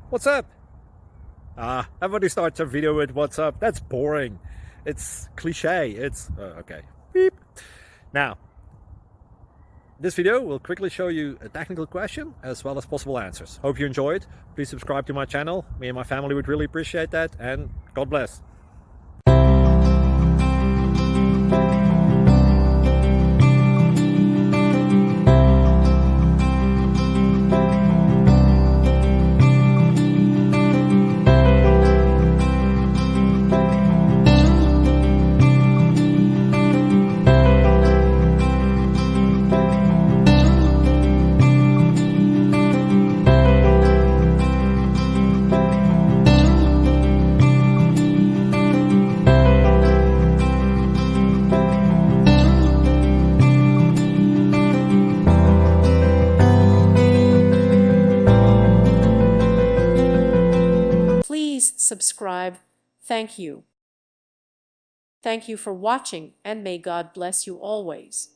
What's up? Everybody starts a video with what's up. That's boring. It's cliche. It's okay. Beep. Now, this video will quickly show you a technical question as well as possible answers. Hope you enjoyed. Please subscribe to my channel. Me and my family would really appreciate that, and God bless. Please subscribe. Thank you. Thank you for watching, and may God bless you always.